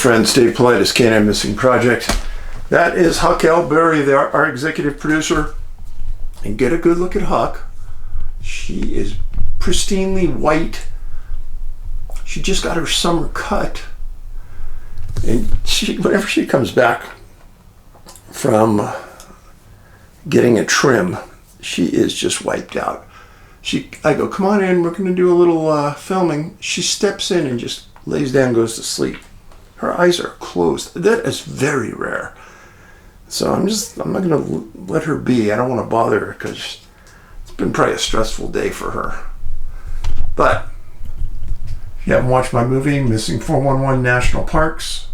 friends, Dave Paulides, Canine Missing Project. That is Huck Elberry, our executive producer. And get a good look at Huck. She is pristinely white. She just got her summer cut. And whenever she comes back from getting a trim, she is just wiped out. I go, come on in, we're going to do a little filming. She steps in and just lays down, goes to sleep. Her eyes are closed. That is very rare. So I'm not going to let her be. I don't want to bother her because it's been probably a stressful day for her. But if you haven't watched my movie, Missing 411 National Parks,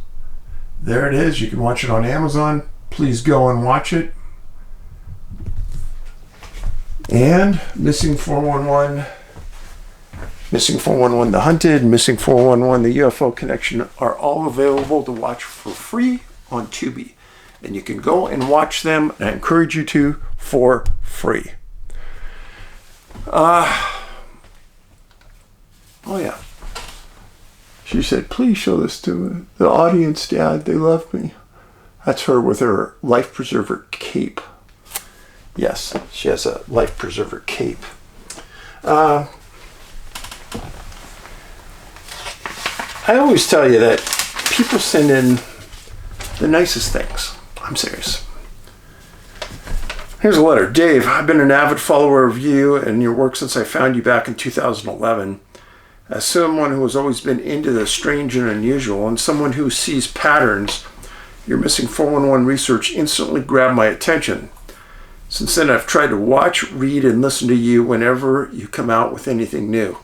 there it is. You can watch it on Amazon. Please go and watch it. And Missing 411, The Hunted, Missing 411, The UFO Connection are all available to watch for free on Tubi. And you can go and watch them, and I encourage you to, for free. Oh yeah. She said, please show this to the audience, Dad. They love me. That's her with her life preserver cape. Yes, she has a life preserver cape. I always tell you that people send in the nicest things. I'm serious. Here's a letter. Dave, I've been an avid follower of you and your work since I found you back in 2011. As someone who has always been into the strange and unusual, and someone who sees patterns, your Missing 411 research instantly grabbed my attention. Since then, I've tried to watch, read, and listen to you whenever you come out with anything new.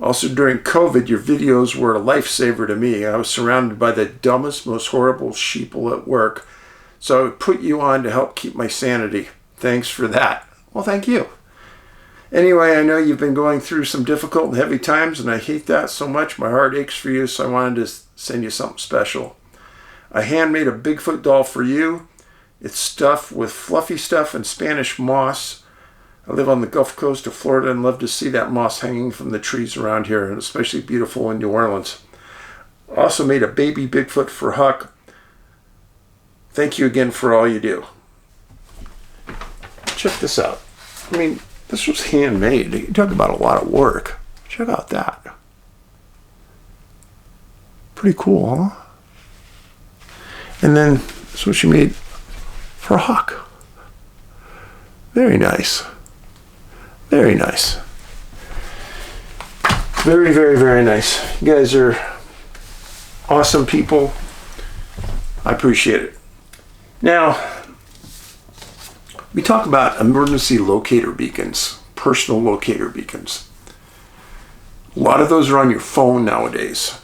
Also, during COVID, your videos were a lifesaver to me. I was surrounded by the dumbest, most horrible sheeple at work, so I would put you on to help keep my sanity. Thanks for that. Well, thank you. Anyway, I know you've been going through some difficult and heavy times, and I hate that so much. My heart aches for you, so I wanted to send you something special. I handmade a Bigfoot doll for you. It's stuffed with fluffy stuff and Spanish moss. I live on the Gulf Coast of Florida and love to see that moss hanging from the trees around here, and especially beautiful in New Orleans. Also made a baby Bigfoot for Huck. Thank you again for all you do. Check this out. I mean, this was handmade. You talk about a lot of work. Check out that. Pretty cool, huh? And then this is what she made for Huck. Very nice. Very nice. Very, very, very nice. You guys are awesome people. I appreciate it. Now, we talk about emergency locator beacons, personal locator beacons. A lot of those are on your phone nowadays.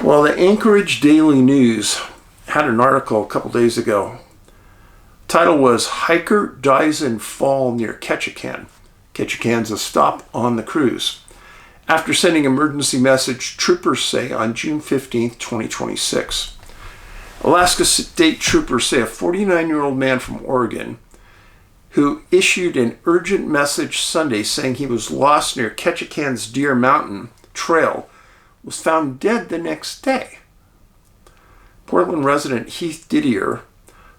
Well, the Anchorage Daily News had an article a couple days ago. Title was Hiker Dies in Fall Near Ketchikan. Ketchikan's a stop on the cruise. After sending emergency message, troopers say on June 15th, 2026. Alaska State Troopers say a 49-year-old man from Oregon who issued an urgent message Sunday saying he was lost near Ketchikan's Deer Mountain Trail was found dead the next day. Portland resident Heath Didier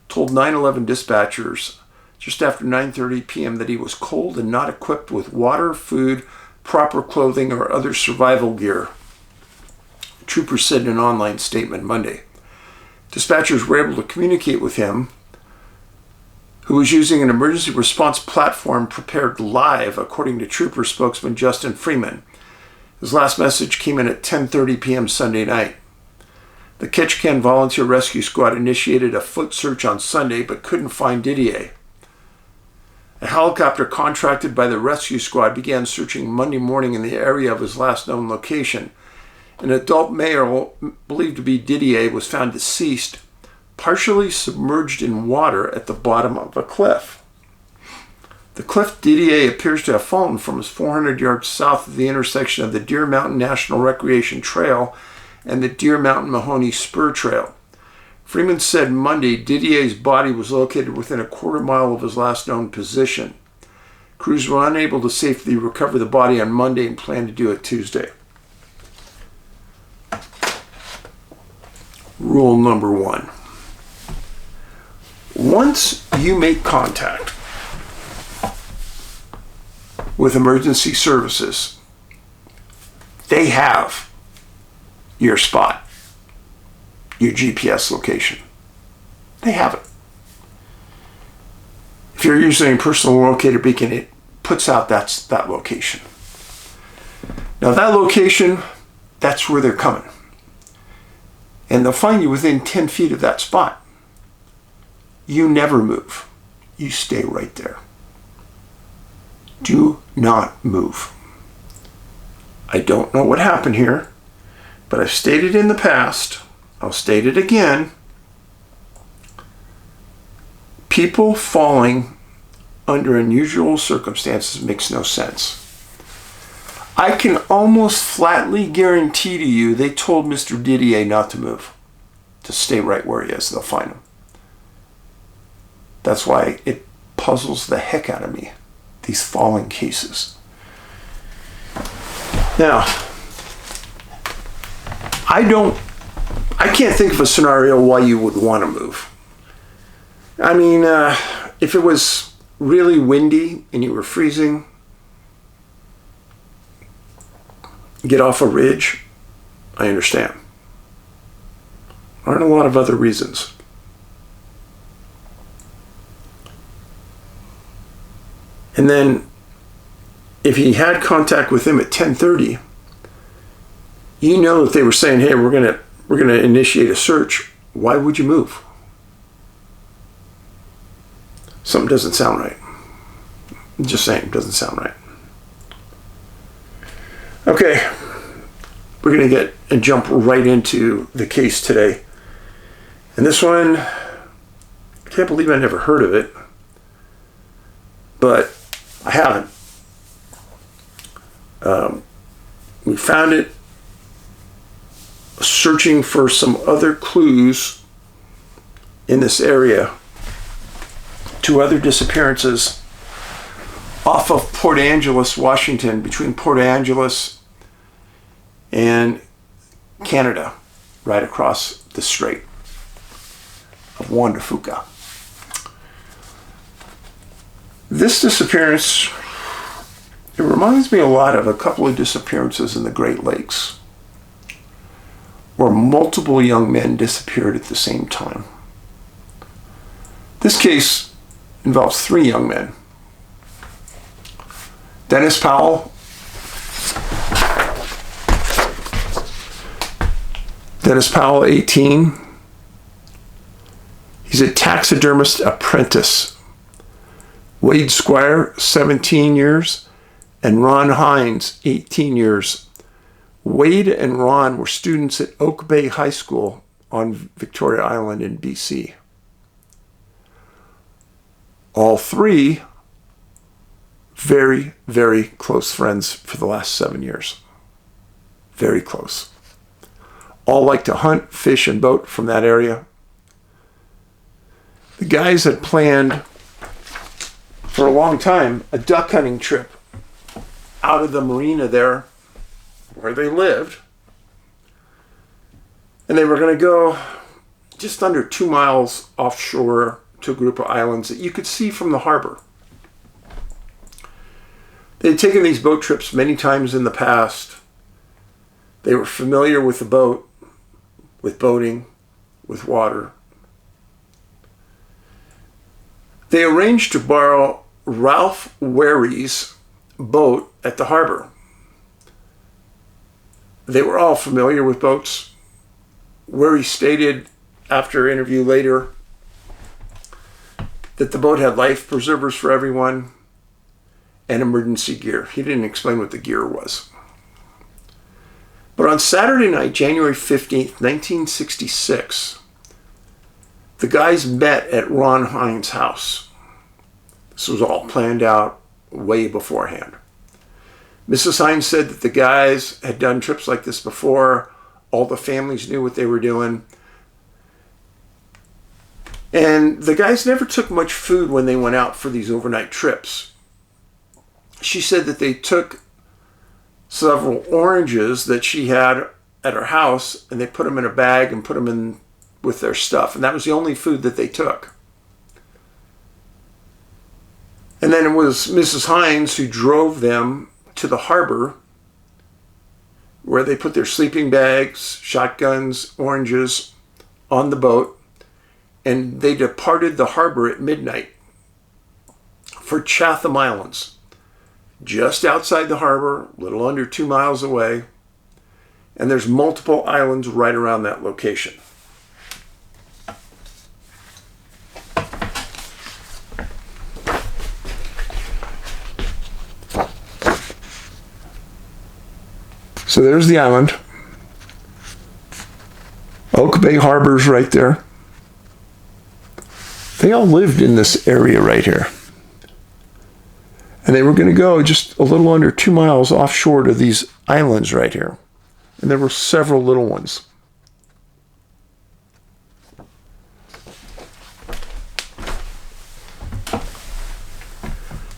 told 911 dispatchers just after 9:30 p.m. that he was cold and not equipped with water, food, proper clothing, or other survival gear. Troopers said in an online statement Monday. Dispatchers were able to communicate with him, who was using an emergency response platform prepared live, according to Trooper spokesman Justin Freeman. His last message came in at 10:30 p.m. Sunday night. The Ketchikan Volunteer Rescue Squad initiated a foot search on Sunday but couldn't find Didier. A helicopter contracted by the rescue squad began searching Monday morning in the area of his last known location. An adult male believed to be Didier was found deceased, partially submerged in water at the bottom of a cliff. The cliff Didier appears to have fallen from is 400 yards south of the intersection of the Deer Mountain National Recreation Trail and the Deer Mountain Mahoney Spur Trail. Freeman said Monday Didier's body was located within a quarter mile of his last known position. Crews were unable to safely recover the body on Monday and plan to do it Tuesday. Rule number 1. Once you make contact with emergency services, they have your spot, your GPS location. They have it. If you're using a personal locator beacon, it puts out that location. Now that location, that's where they're coming. And they'll find you within 10 feet of that spot. You never move. You stay right there. Do not move. I don't know what happened here, but I've stated in the past, I'll state it again, people falling under unusual circumstances makes no sense. I can almost flatly guarantee to you they told Mr. Didier not to move, to stay right where he is. They'll find him. That's why it puzzles the heck out of me, these falling cases. Now, I can't think of a scenario why you would want to move. I mean, if it was really windy and you were freezing, get off a ridge, I understand. Aren't a lot of other reasons. And then, if he had contact with him at 10:30, you know that they were saying, "Hey, we're gonna initiate a search." Why would you move? Something doesn't sound right. I'm just saying, it doesn't sound right. Okay, we're gonna get and jump right into the case today. And this one, I can't believe I never heard of it, but I haven't. We found it searching for some other clues in this area to other disappearances off of Port Angeles, Washington, between Port Angeles and Canada, right across the Strait of Juan de Fuca. This disappearance, it reminds me a lot of a couple of disappearances in the Great Lakes where multiple young men disappeared at the same time. This case involves 3 young men. Dennis Powell, Dennis Powell, 18. He's a taxidermist apprentice. Wade Squire, 17 years, and Ron Hynds, 18 years. Wade and Ron were students at Oak Bay High School on Victoria Island in BC. All 3 very, very close friends for the last 7 years. Very close. All like to hunt, fish, and boat from that area. The guys had planned for a long time a duck hunting trip out of the marina there where they lived. And they were going to go just under 2 miles offshore to a group of islands that you could see from the harbor. They had taken these boat trips many times in the past. They were familiar with the boat, with boating, with water. They arranged to borrow Ralph Ware's boat at the harbor. They were all familiar with boats. Ware stated after an interview later that the boat had life preservers for everyone and emergency gear. He didn't explain what the gear was. But on Saturday night, January 15th, 1966, the guys met at Ron Hynds' house. This was all planned out way beforehand. Mrs. Hynds said that the guys had done trips like this before. All the families knew what they were doing. And the guys never took much food when they went out for these overnight trips. She said that they took several oranges that she had at her house and they put them in a bag and put them in with their stuff, and that was the only food that they took. And then it was Mrs. Hynds who drove them to the harbor where they put their sleeping bags, shotguns, oranges on the boat, and they departed the harbor at midnight for Chatham Islands, just outside the harbor, a little under 2 miles away, and there's multiple islands right around that location. So there's the island. Oak Bay Harbor's right there. They all lived in this area right here. And they were going to go just a little under 2 miles offshore to these islands right here. And there were several little ones.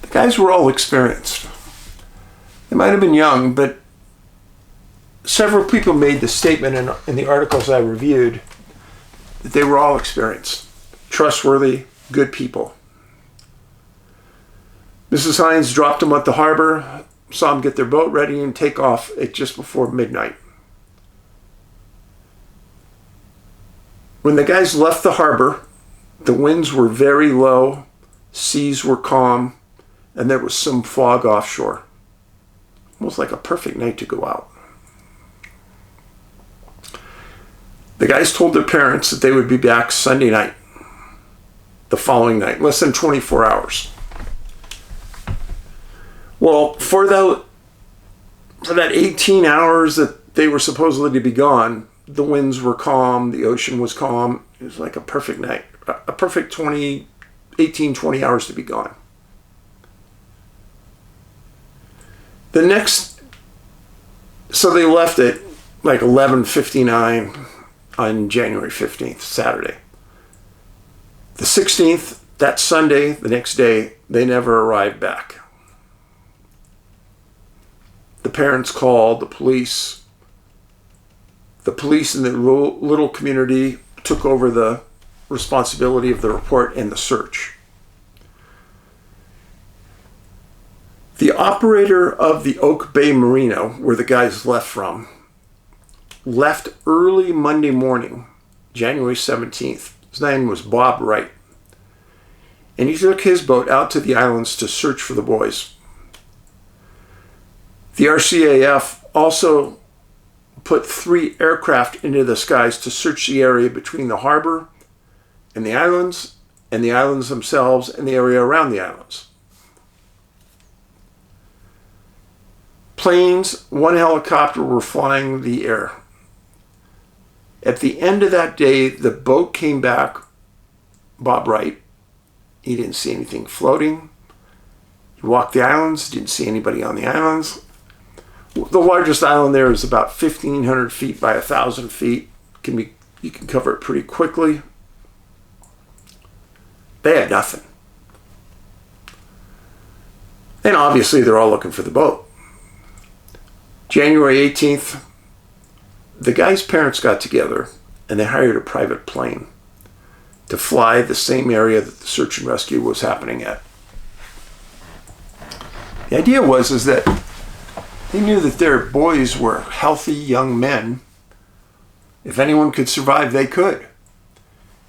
The guys were all experienced. They might have been young, but several people made the statement in the articles I reviewed that they were all experienced, trustworthy, good people. Mrs. Hynds dropped them at the harbor, saw them get their boat ready and take off at just before midnight. When the guys left the harbor, the winds were very low, seas were calm, and there was some fog offshore. Almost like a perfect night to go out. The guys told their parents that they would be back Sunday night, the following night, less than 24 hours. Well, for that 18 hours that they were supposedly to be gone, the winds were calm, the ocean was calm. It was like a perfect night, a perfect 20 hours to be gone. So they left at like 11:59 on January 15th, Saturday. The 16th, that Sunday, the next day, they never arrived back. The parents called the police. The police in the little community took over the responsibility of the report and the search. The operator of the Oak Bay Marina, where the guys left from, left early Monday morning, January 17th. His name was Bob Wright. And he took his boat out to the islands to search for the boys. The RCAF also put 3 aircraft into the skies to search the area between the harbor and the islands themselves, and the area around the islands. Planes, 1 helicopter were flying the air. At the end of that day, the boat came back, Bob Wright. He didn't see anything floating. He walked the islands, didn't see anybody on the islands. The largest island there is about 1,500 feet by 1,000 feet. You can cover it pretty quickly. They had nothing. And obviously they're all looking for the boat. January 18th, the guy's parents got together and they hired a private plane to fly the same area that the search and rescue was happening at. The idea was that they knew that their boys were healthy young men. If anyone could survive, they could.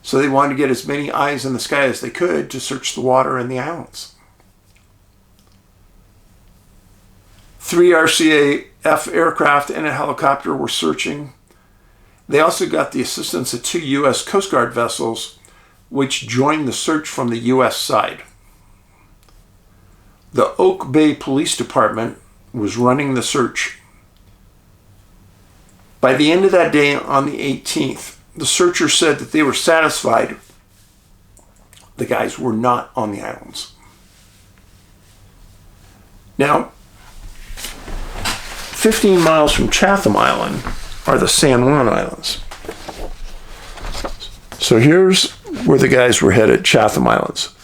So they wanted to get as many eyes in the sky as they could to search the water and the islands. 3 RCAF aircraft and a helicopter were searching. They also got the assistance of 2 U.S. Coast Guard vessels, which joined the search from the U.S. side. The Oak Bay Police Department was running the search. By the end of that day, on the 18th, the searchers said that they were satisfied the guys were not on the islands. Now, 15 miles from Chatham Island are the San Juan Islands. So here's where the guys were headed, Chatham Islands.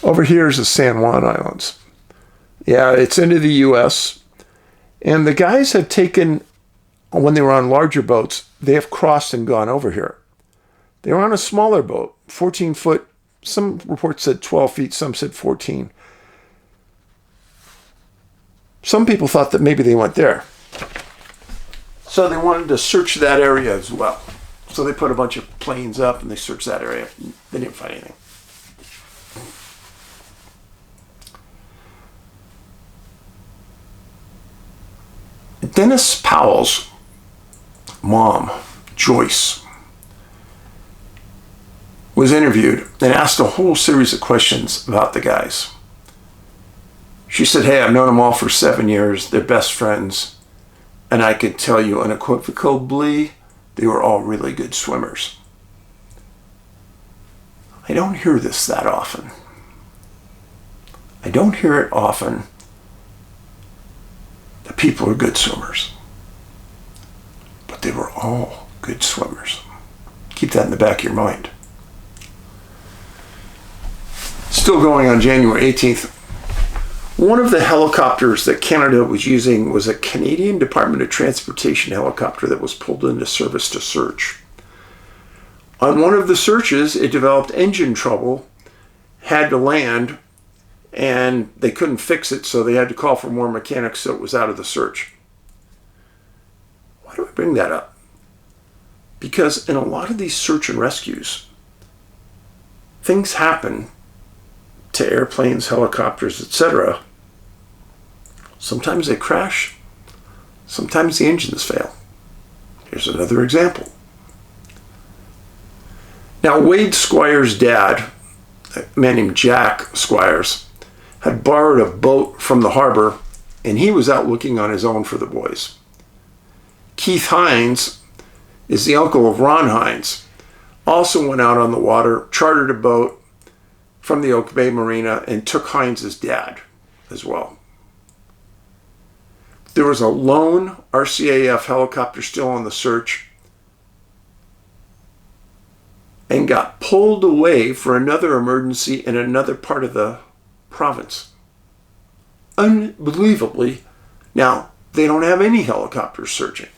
Over here is the San Juan Islands. Yeah, it's into the U.S. And the guys have taken, when they were on larger boats, they have crossed and gone over here. They were on a smaller boat, 14 foot. Some reports said 12 feet, some said 14. Some people thought that maybe they went there. So they wanted to search that area as well. So they put a bunch of planes up and they searched that area. They didn't find anything. Dennis Powell's mom, Joyce, was interviewed and asked a whole series of questions about the guys. She said, hey, I've known them all for 7 years. They're best friends. And I could tell you unequivocally, they were all really good swimmers. I don't hear this that often. I don't hear it often that people are good swimmers. But they were all good swimmers. Keep that in the back of your mind. Still going on January 18th, one of the helicopters that Canada was using was a Canadian Department of Transportation helicopter that was pulled into service to search. On one of the searches, it developed engine trouble, had to land, and they couldn't fix it, so they had to call for more mechanics, so it was out of the search. Why do I bring that up? Because in a lot of these search and rescues, things happen to airplanes, helicopters, etc. Sometimes they crash. Sometimes the engines fail. Here's another example. Now, Wade Squire's dad, a man named Jack Squires, had borrowed a boat from the harbor, and he was out looking on his own for the boys. Keith Hynds is the uncle of Ron Hynds, also went out on the water, chartered a boat from the Oak Bay Marina, and took Hynds' dad as well. There was a lone RCAF helicopter still on the search and got pulled away for another emergency in another part of the province. Unbelievably, now they don't have any helicopters searching.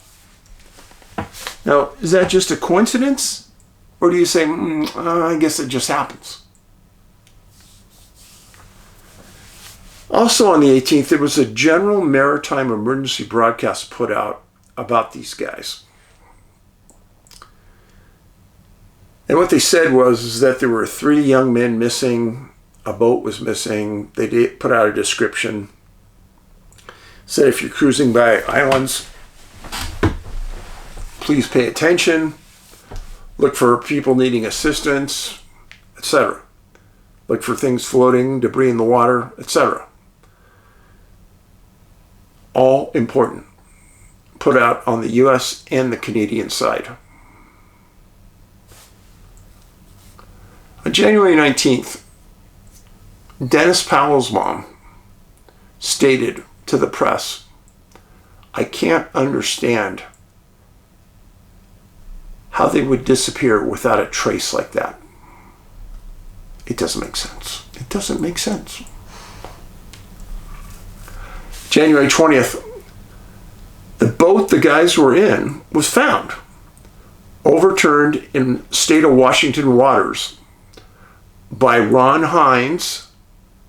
Now, is that just a coincidence? Or do you say, I guess it just happens? Also on the 18th, there was a general maritime emergency broadcast put out about these guys. And what they said was that there were 3 young men missing, a boat was missing. They did put out a description. Said if you're cruising by islands, please pay attention. Look for people needing assistance, etc. Look for things floating, debris in the water, etc. All important. Put out on the US and the Canadian side. On January 19th, Dennis Powell's mom stated to the press, I can't understand how they would disappear without a trace like that. It doesn't make sense. It doesn't make sense. January 20th, the boat the guys were in was found, overturned in state of Washington waters by Ron Hynds'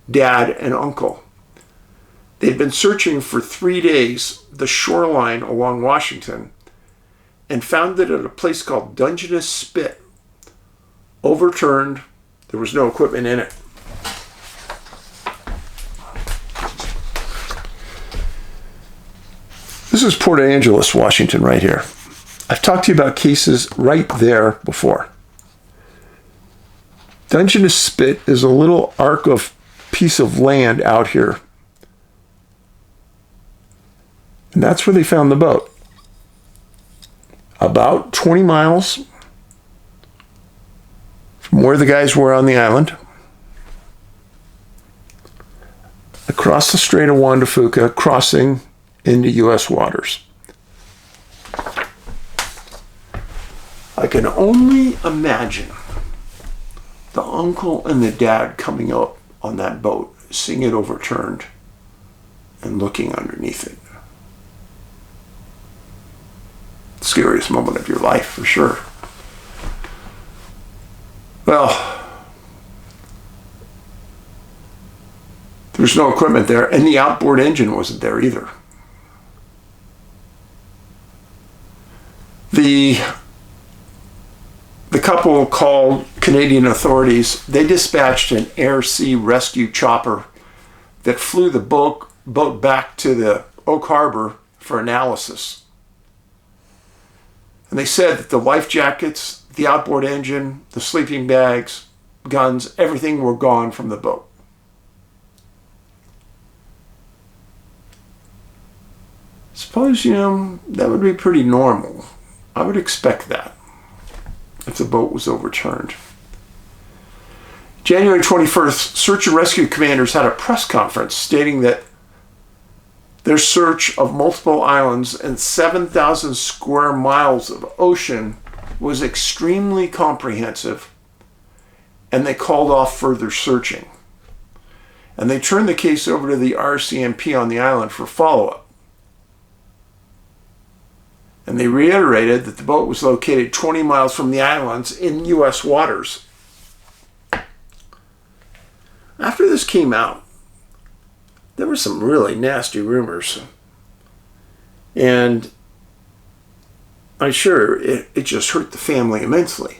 dad and uncle. They'd been searching for 3 days the shoreline along Washington and found it at a place called Dungeness Spit. Overturned. There was no equipment in it. This is Port Angeles, Washington, right here. I've talked to you about cases right there before. Dungeness Spit is a little arc of piece of land out here. And that's where they found the boat. About 20 miles from where the guys were on the island. Across the Strait of Juan de Fuca, crossing into U.S. waters. I can only imagine the uncle and the dad coming up on that boat, seeing it overturned and looking underneath it. Scariest moment of your life, for sure. Well, there's no equipment there, and the outboard engine wasn't there either. The couple called Canadian authorities. They dispatched an air-sea rescue chopper that flew the boat back to the Oak Harbor for analysis. And they said that the life jackets, the outboard engine, the sleeping bags, guns, everything were gone from the boat. Suppose, that would be pretty normal. I would expect that if the boat was overturned. January 21st, search and rescue commanders had a press conference stating that their search of multiple islands and 7,000 square miles of ocean was extremely comprehensive, and they called off further searching. And they turned the case over to the RCMP on the island for follow-up. And they reiterated that the boat was located 20 miles from the islands in U.S. waters. After this came out, there were some really nasty rumors. And I'm sure it just hurt the family immensely.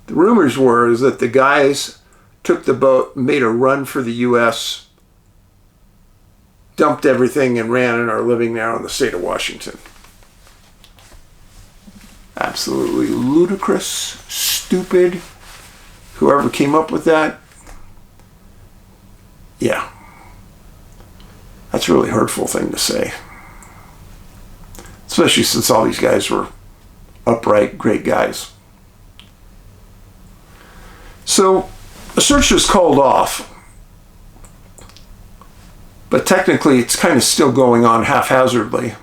The rumors were that the guys took the boat, made a run for the U.S., dumped everything and ran and are living now in the state of Washington. Absolutely ludicrous, stupid. Whoever came up with that, yeah, that's a really hurtful thing to say. Especially since all these guys were upright, great guys. So the search was called off, but technically it's kind of still going on haphazardly.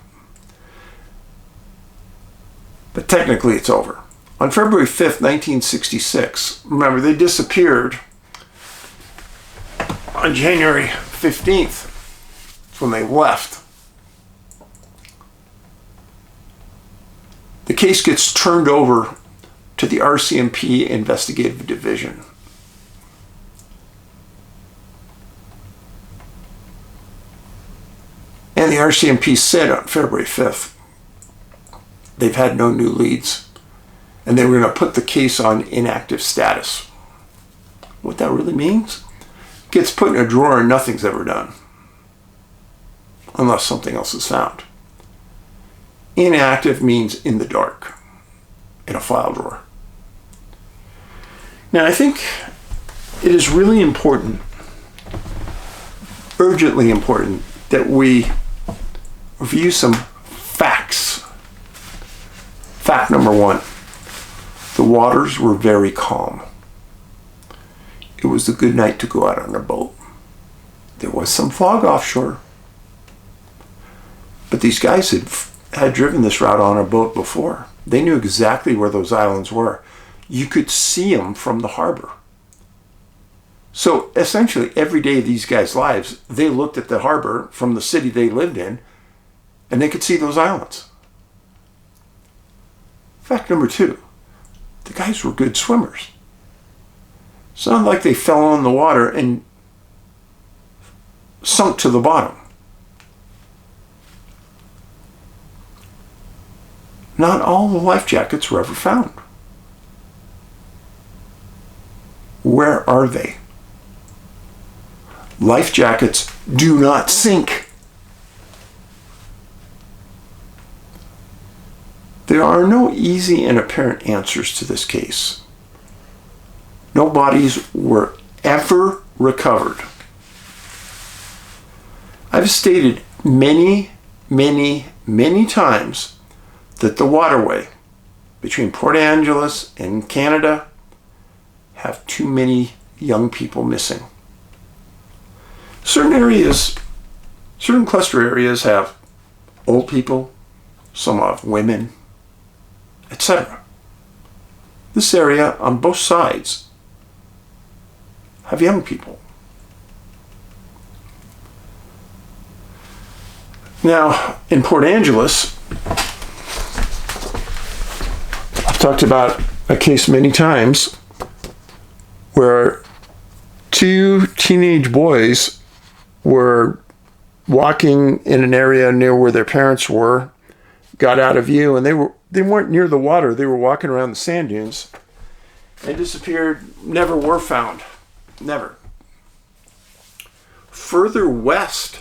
But technically it's over. On February 5th, 1966, remember they disappeared on January 15th when they left. The case gets turned over to the RCMP Investigative Division. And the RCMP said on February 5th, they've had no new leads, and they were going to put the case on inactive status. What that really means? It gets put in a drawer and nothing's ever done, unless something else is found. Inactive means in the dark, in a file drawer. Now, I think it is really important, urgently important, that we review some facts. Fact number one, the waters were very calm. It was a good night to go out on a boat. There was some fog offshore, but these guys had driven this route on a boat before. They knew exactly where those islands were. You could see them from the harbor. So essentially every day of these guys' lives, they looked at the harbor from the city they lived in, and they could see those islands. Fact number two, the guys were good swimmers. It's not like they fell in the water and sunk to the bottom. Not all the life jackets were ever found. Where are they? Life jackets do not sink. There are no easy and apparent answers to this case. No bodies were ever recovered. I've stated many, many, many times that the waterway between Port Angeles and Canada have too many young people missing. Certain cluster areas have old people, some have women, etc. This area on both sides have young people. Now, in Port Angeles, I've talked about a case many times where two teenage boys were walking in an area near where their parents were, got out of view, and they weren't near the water. They were walking around the sand dunes. They disappeared, never were found. Never. Further west,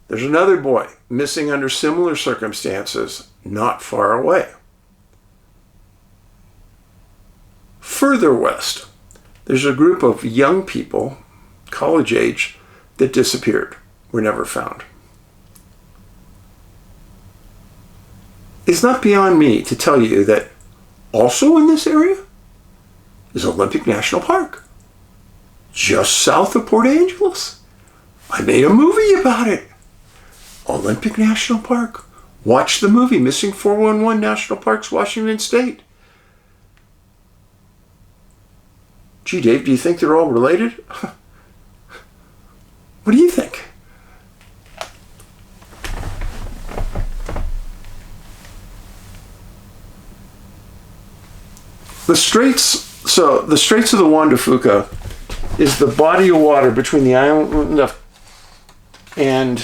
there's another boy missing under similar circumstances, not far away. Further west, there's a group of young people, college age, that disappeared, were never found. It's not beyond me to tell you that also in this area is Olympic National Park, just south of Port Angeles. I made a movie about it. Olympic National Park. Watch the movie, Missing 411 National Parks, Washington State. Gee, Dave, do you think they're all related? What do you think? The Straits of the Juan de Fuca is the body of water between the island and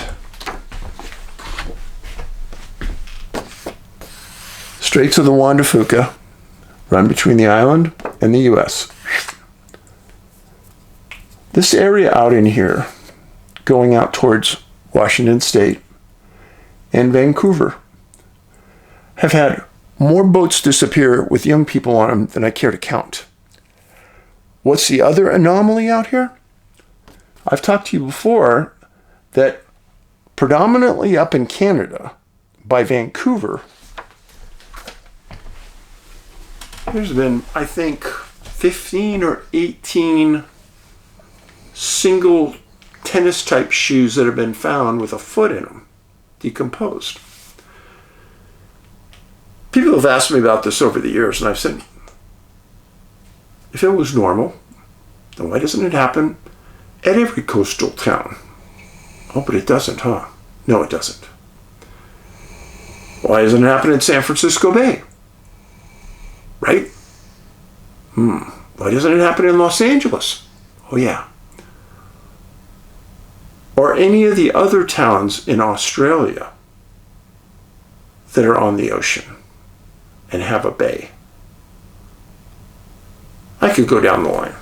Straits of the Juan de Fuca run between the island and the U.S. This area out in here, going out towards Washington State and Vancouver, have had more boats disappear with young people on them than I care to count. What's the other anomaly out here? I've talked to you before that predominantly up in Canada, by Vancouver, there's been, I think, 15 or 18 single tennis type shoes that have been found with a foot in them, decomposed. People have asked me about this over the years, and I've said, if it was normal, then why doesn't it happen at every coastal town? Oh, but it doesn't, huh? No, it doesn't. Why doesn't it happen in San Francisco Bay? Right? Why doesn't it happen in Los Angeles? Oh, yeah. Or any of the other towns in Australia that are on the ocean and have a bay. I could go down the line,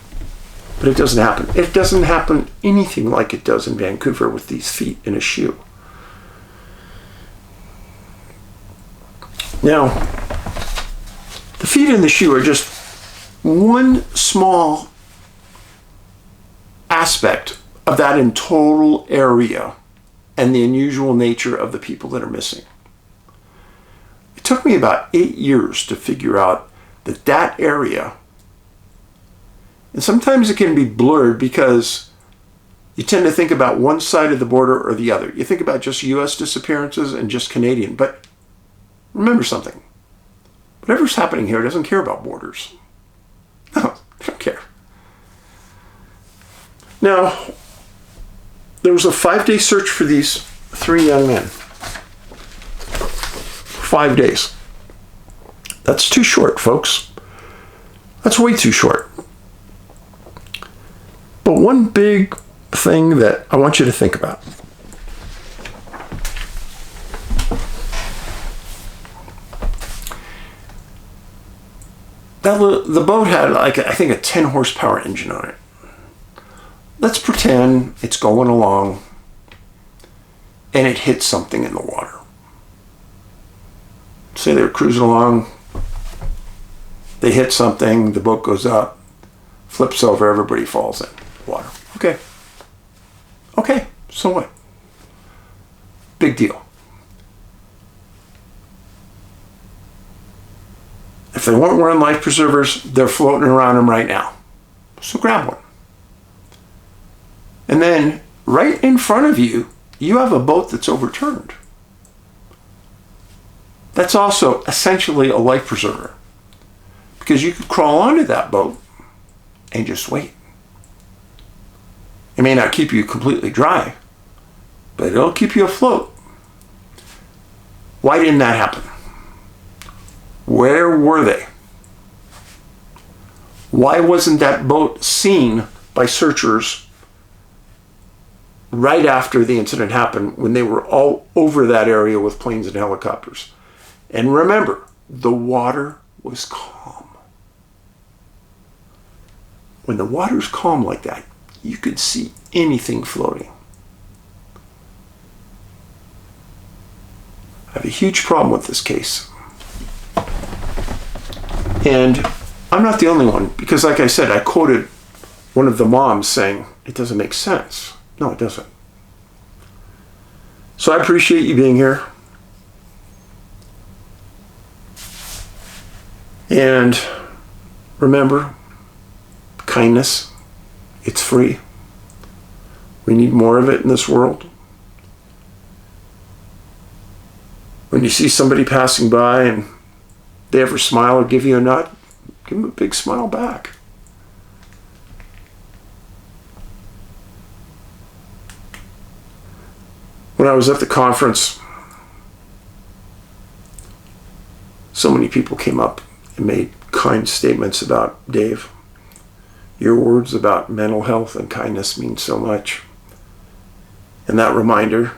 but it doesn't happen. It doesn't happen anything like it does in Vancouver with these feet in a shoe. Now, the feet in the shoe are just one small aspect of that in total area and the unusual nature of the people that are missing. It took me about 8 years to figure out that area, and sometimes it can be blurred because you tend to think about one side of the border or the other. You think about just U.S. disappearances and just Canadian, but remember something. Whatever's happening here doesn't care about borders. No, they don't care. Now, there was a 5-day search for these 3 young men. 5 days. That's too short, folks. That's way too short. But one big thing that I want you to think about. The boat had, I think, a 10 horsepower engine on it. Let's pretend it's going along and it hits something in the water. Say they're cruising along, they hit something, the boat goes up, flips over, everybody falls in the water. Okay, so what? Big deal. If they weren't wearing life preservers, they're floating around them right now. So grab one. And then right in front of you, you have a boat that's overturned. That's also essentially a life preserver, because you could crawl onto that boat and just wait. It may not keep you completely dry, but it'll keep you afloat. Why didn't that happen? Where were they? Why wasn't that boat seen by searchers right after the incident happened, when they were all over that area with planes and helicopters? And remember, the water was calm. When the water's calm like that, you could see anything floating. I have a huge problem with this case. And I'm not the only one, because like I said, I quoted one of the moms saying, it doesn't make sense. No, it doesn't. So I appreciate you being here. And remember, kindness, it's free. We need more of it in this world. When you see somebody passing by and they ever smile or give you a nod, give them a big smile back. When I was at the conference, so many people came up and made kind statements about Dave. Your words about mental health and kindness mean so much. And that reminder,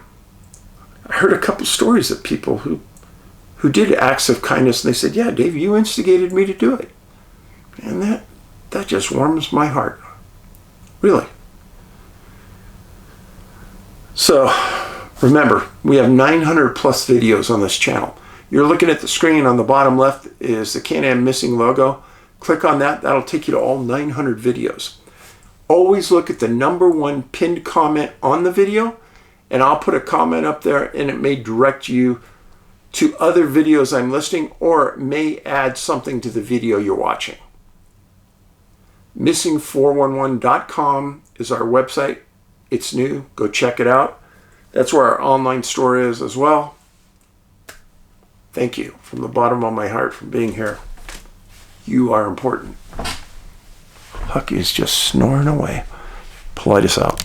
I heard a couple stories of people who did acts of kindness, and they said, yeah, Dave, you instigated me to do it. And that just warms my heart. Really. So, remember, we have 900 plus videos on this channel. You're looking at the screen on the bottom left is the Can-Am Missing logo. Click on that. That'll take you to all 900 videos. Always look at the #1 pinned comment on the video, and I'll put a comment up there, and it may direct you to other videos I'm listing, or it may add something to the video you're watching. Missing411.com is our website. It's new. Go check it out. That's where our online store is as well. Thank you from the bottom of my heart for being here. You are important. Hucky is just snoring away. Paulides out.